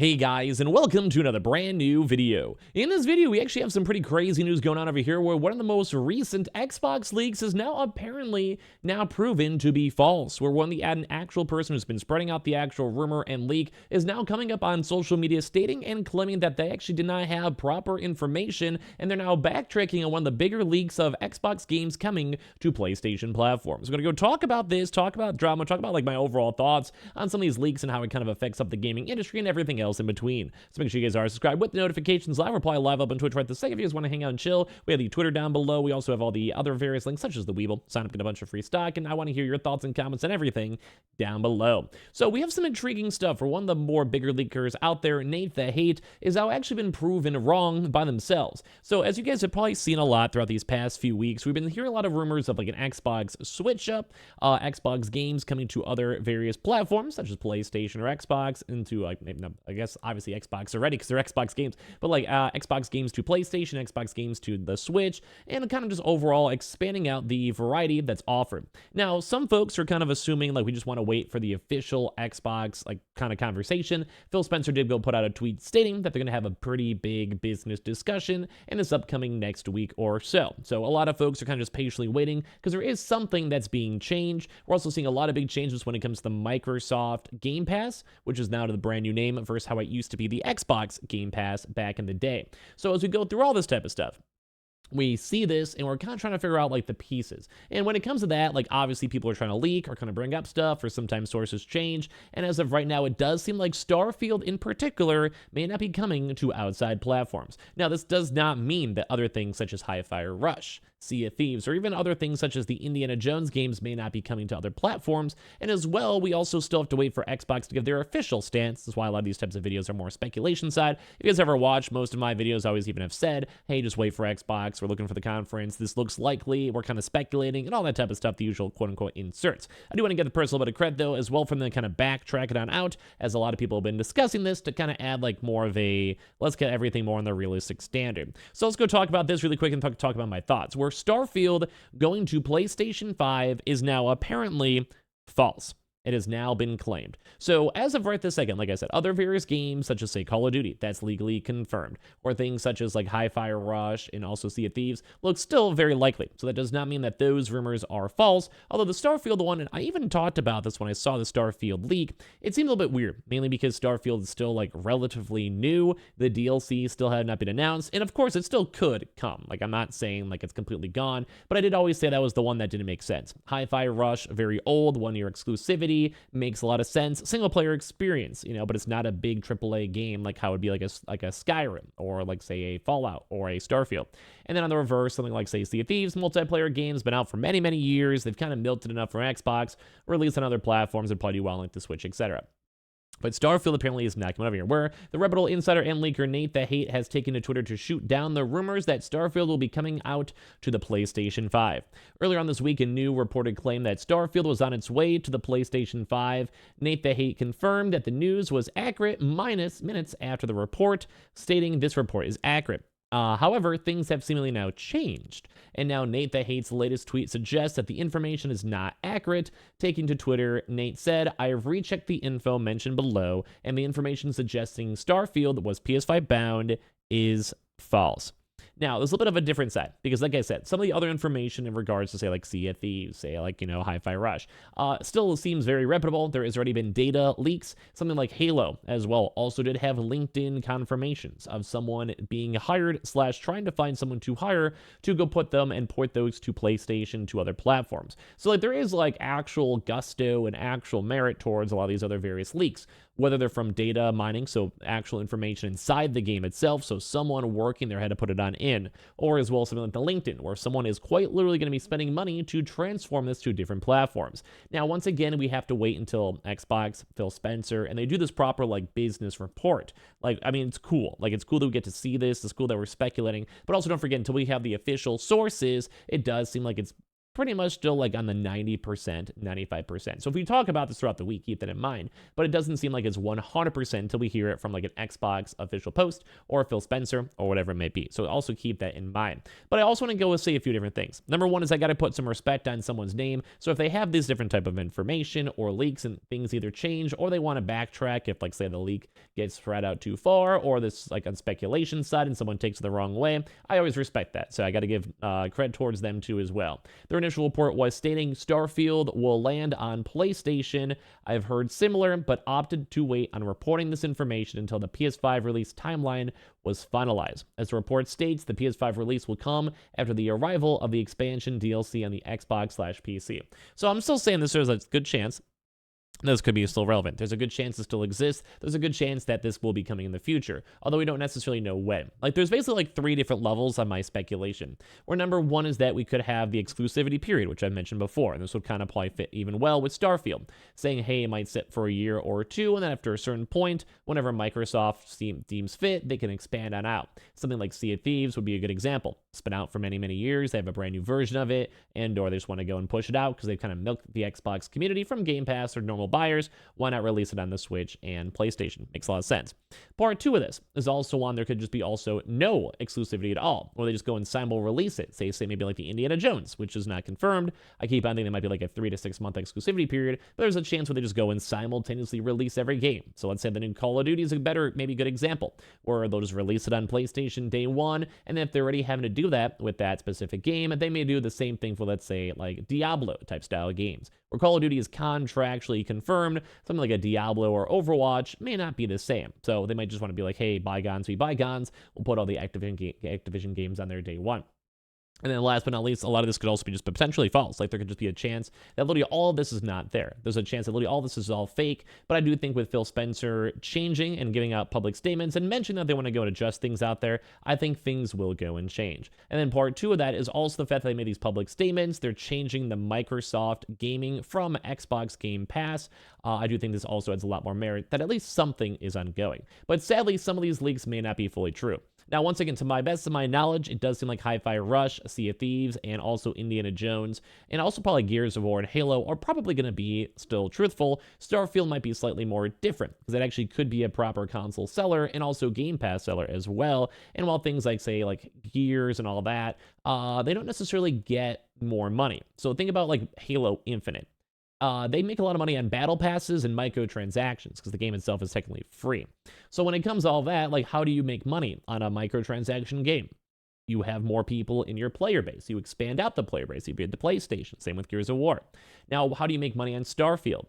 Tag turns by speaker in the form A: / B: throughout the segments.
A: Hey guys, and welcome to another brand new video. In this video, we actually have some pretty crazy news going on over here where one of the most recent Xbox leaks is now apparently proven to be false, where an actual person who's been spreading out the actual rumor and leak is now coming up on social media stating and claiming that they actually did not have proper information, and they're now backtracking on one of the bigger leaks of Xbox games coming to PlayStation platforms. We're gonna go talk about this, talk about drama, talk about like my overall thoughts on some of these leaks and how it kind of affects up the gaming industry and everything else in between. So make sure you guys are subscribed with the notifications live. Reply live up on Twitch right this second if you guys want to hang out and chill. We have the Twitter down below. We also have all the other various links such as the Weeble. Sign up, get a bunch of free stock, and I want to hear your thoughts and comments and everything down below. So we have some intriguing stuff for one of the more bigger leakers out there. Nate the Hate is now actually been proven wrong by themselves. So as you guys have probably seen a lot throughout these past few weeks, we've been hearing a lot of rumors of like an Xbox switch up, Xbox games coming to other various platforms such as PlayStation or Xbox into like, I guess obviously Xbox already because they're Xbox games, but like Xbox games to PlayStation, Xbox games to the Switch, and kind of just overall expanding out the variety that's offered. Now, some folks are kind of assuming like we just want to wait for the official Xbox like kind of conversation. Phil Spencer did go put out a tweet stating that they're going to have a pretty big business discussion in this upcoming next week or so. So a lot of folks are kind of just patiently waiting because there is something that's being changed. We're also seeing a lot of big changes when it comes to the Microsoft Game Pass, which is now to the brand new name versus how it used to be the Xbox Game Pass back in the day. So as we go through all this type of stuff, we see this and we're kind of trying to figure out like the pieces. And when it comes to that, like obviously people are trying to leak or kind of bring up stuff, or sometimes sources change. And as of right now, it does seem like Starfield in particular may not be coming to outside platforms. Now, this does not mean that other things such as Hi-Fi Rush, Sea of Thieves, or even other things such as the Indiana Jones games may not be coming to other platforms. And as well, we also still have to wait for Xbox to give their official stance. That's why a lot of these types of videos are more speculation side. If you guys ever watch most of my videos, I always even have said, hey, just wait for Xbox. We're looking for the conference. This looks likely. We're kind of speculating and all that type of stuff, the usual quote unquote inserts. I do want to give the personal bit of credit though, as well, from the kind of backtrack it on out, as a lot of people have been discussing this to kind of add like more of a, let's get everything more on the realistic standard. So let's go talk about this really quick and talk about my thoughts. Where Starfield going to PlayStation 5 is now apparently false. It has now been claimed. So as of right this second, like I said, other various games such as say Call of Duty, that's legally confirmed, or things such as like Hi-Fi Rush and also Sea of Thieves look still very likely. So that does not mean that those rumors are false. Although the Starfield one, and I even talked about this when I saw the Starfield leak, it seemed a little bit weird, mainly because Starfield is still like relatively new. The DLC still had not been announced, and of course it still could come. Like I'm not saying like it's completely gone, but I did always say that was the one that didn't make sense. Hi-Fi Rush, very old, 1-year exclusivity, makes a lot of sense. Single player experience, but it's not a big AAA game like how it would be like a Skyrim or like say a Fallout or a Starfield. And then on the reverse, something like say Sea of Thieves, multiplayer games, been out for many, many years. They've kind of milked it enough for Xbox, released on other platforms, and probably do well like the Switch, etc. But Starfield apparently is not coming over here, where the reputable insider and leaker Nate the Hate has taken to Twitter to shoot down the rumors that Starfield will be coming out to the PlayStation 5. Earlier on this week, a new reported claim that Starfield was on its way to the PlayStation 5. Nate the Hate confirmed that the news was accurate minus minutes after the report, stating this report is accurate. However, things have seemingly now changed, and now Nate the Hate's latest tweet suggests that the information is not accurate. Taking to Twitter, Nate said, I have rechecked the info mentioned below, and the information suggesting Starfield was PS5 bound is false. Now, there's a little bit of a different side, because like I said, some of the other information in regards to, say, like Sea of Thieves, say, like, Hi-Fi Rush, still seems very reputable. There has already been data leaks. Something like Halo, as well, also did have LinkedIn confirmations of someone being hired / trying to find someone to hire to go put them and port those to PlayStation to other platforms. So, like, there is, like, actual gusto and actual merit towards a lot of these other various leaks, whether they're from data mining, so actual information inside the game itself, so someone working there had to put it on in, or as well something like the LinkedIn, where someone is quite literally going to be spending money to transform this to different platforms. Now, once again, we have to wait until Xbox, Phil Spencer, and they do this proper like business report. Like, I mean, it's cool. Like, it's cool that we get to see this. It's cool that we're speculating, but also don't forget, until we have the official sources, it does seem like it's pretty much still like on the 90%, 95%. So if we talk about this throughout the week, keep that in mind. But it doesn't seem like it's 100% until we hear it from like an Xbox official post or Phil Spencer or whatever it may be. So also keep that in mind. But I also want to go and say a few different things. Number one is I got to put some respect on someone's name. So if they have this different type of information or leaks and things either change or they want to backtrack if like say the leak gets spread out too far or this like on speculation side and someone takes it the wrong way, I always respect that. So I got to give credit towards them too as well. Their initial report was stating Starfield will land on PlayStation. I've heard similar, but opted to wait on reporting this information until the PS5 release timeline was finalized. As the report states, the PS5 release will come after the arrival of the expansion DLC on the Xbox/PC. So I'm still saying there's a good chance this could be still relevant. There's a good chance it still exists. There's a good chance that this will be coming in the future, although we don't necessarily know when. Like, there's basically like 3 different levels on my speculation, where number 1 is that we could have the exclusivity period, which I've mentioned before, and this would kind of probably fit even well with Starfield, saying, hey, it might sit for a year or 2, and then after a certain point, whenever Microsoft deems fit, they can expand on out. Something like Sea of Thieves would be a good example. It's been out for many, many years. They have a brand new version of it, and or they just want to go and push it out because they've kind of milked the Xbox community from Game Pass or normal buyers. Why not release it on the Switch and PlayStation? Makes a lot of sense. Part 2 of this is also one there could just be also no exclusivity at all, or they just go and simul release it. Say maybe like the Indiana Jones, which is not confirmed. I keep on thinking there might be like a 3 to 6 month exclusivity period, but there's a chance where they just go and simultaneously release every game. So let's say the new Call of Duty is a better, maybe good example, where they'll just release it on PlayStation day 1, and then if they're already having to do that with that specific game, they may do the same thing for, let's say, like Diablo type style games, where Call of Duty is contractually confirmed. Something like a Diablo or Overwatch may not be the same. So they might just want to be like, hey, bygones be bygones. We'll put all the Activision games on their day 1. And then last but not least, a lot of this could also be just potentially false. Like, there could just be a chance that literally all of this is not there. There's a chance that literally all this is all fake. But I do think with Phil Spencer changing and giving out public statements and mentioning that they want to go and adjust things out there, I think things will go and change. And then part 2 of that is also the fact that they made these public statements. They're changing the Microsoft gaming from Xbox Game Pass. I do think this also adds a lot more merit that at least something is ongoing. But sadly, some of these leaks may not be fully true. Now, once again, to my best of my knowledge, it does seem like Hi-Fi Rush, Sea of Thieves, and also Indiana Jones, and also probably Gears of War and Halo are probably going to be still truthful. Starfield might be slightly more different, because it actually could be a proper console seller and also Game Pass seller as well. And while things like, say, like Gears and all that, they don't necessarily get more money. So think about like Halo Infinite. They make a lot of money on battle passes and microtransactions because the game itself is technically free. So when it comes to all that, like, how do you make money on a microtransaction game? You have more people in your player base. You expand out the player base. You beat the PlayStation. Same with Gears of War. Now, how do you make money on Starfield?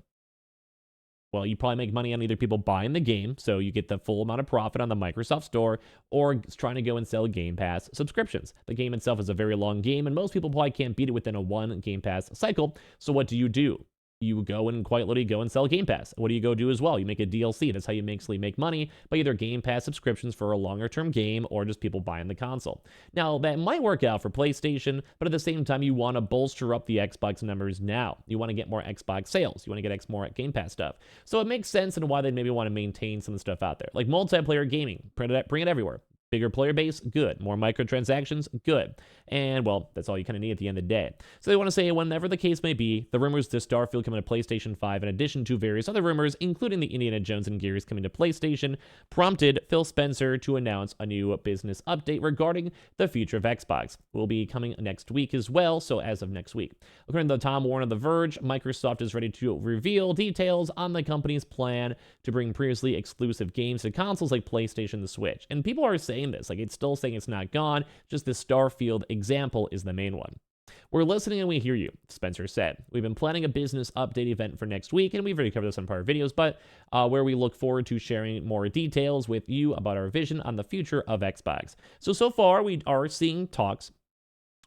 A: Well, you probably make money on either people buying the game, so you get the full amount of profit on the Microsoft Store, or trying to go and sell Game Pass subscriptions. The game itself is a very long game, and most people probably can't beat it within a 1 Game Pass cycle. So what do? You go and quite literally go and sell Game Pass. What do you go do as well? You make a DLC. That's how you basically make money by either Game Pass subscriptions for a longer term game or just people buying the console. Now, that might work out for PlayStation, but at the same time, you want to bolster up the Xbox numbers now. You want to get more Xbox sales. You want to get more Game Pass stuff. So it makes sense and why they maybe want to maintain some of the stuff out there. Like multiplayer gaming, bring it everywhere. Bigger player base, good. More microtransactions, good. And, well, that's all you kind of need at the end of the day. So they want to say, whenever the case may be, the rumors to Starfield coming to PlayStation 5, in addition to various other rumors, including the Indiana Jones and Gears coming to PlayStation, prompted Phil Spencer to announce a new business update regarding the future of Xbox. It will be coming next week as well, so as of next week. According to Tom Warren of The Verge, Microsoft is ready to reveal details on the company's plan to bring previously exclusive games to consoles like PlayStation and the Switch. And people are saying this, like, it's still saying it's not gone, just the Starfield example is the main one. We're listening and we hear you, Spencer said. We've been planning a business update event for next week, and we've already covered this on prior videos, but where we look forward to sharing more details with you about our vision on the future of Xbox. So far, we are seeing talks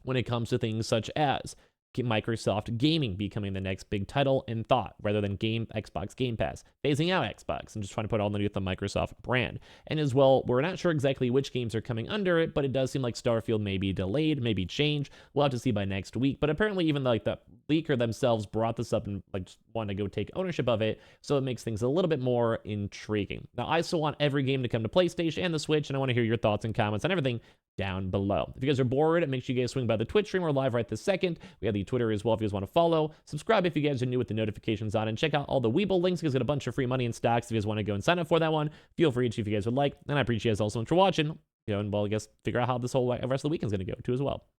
A: when it comes to things such as Microsoft Gaming becoming the next big title in thought, rather than Xbox Game Pass, phasing out Xbox and just trying to put all underneath the Microsoft brand. And as well, we're not sure exactly which games are coming under it, but it does seem like Starfield may be delayed, maybe changed. We'll have to see by next week. But apparently, even like the leaker themselves brought this up and like just wanted to go take ownership of it, so it makes things a little bit more intriguing. Now, I still want every game to come to PlayStation and the Switch, and I want to hear your thoughts and comments on everything down below. If you guys are bored, make sure you guys swing by the Twitch stream. We're live right this second. We have the Twitter as well if you guys want to follow. Subscribe if you guys are new with the notifications on, and check out all the Weeble links. You guys get a bunch of free money in stocks. If you guys want to go and sign up for that one, feel free to if you guys would like. And I appreciate you guys all so much for watching. And well, I guess figure out how this whole rest of the weekend's going to go too as well.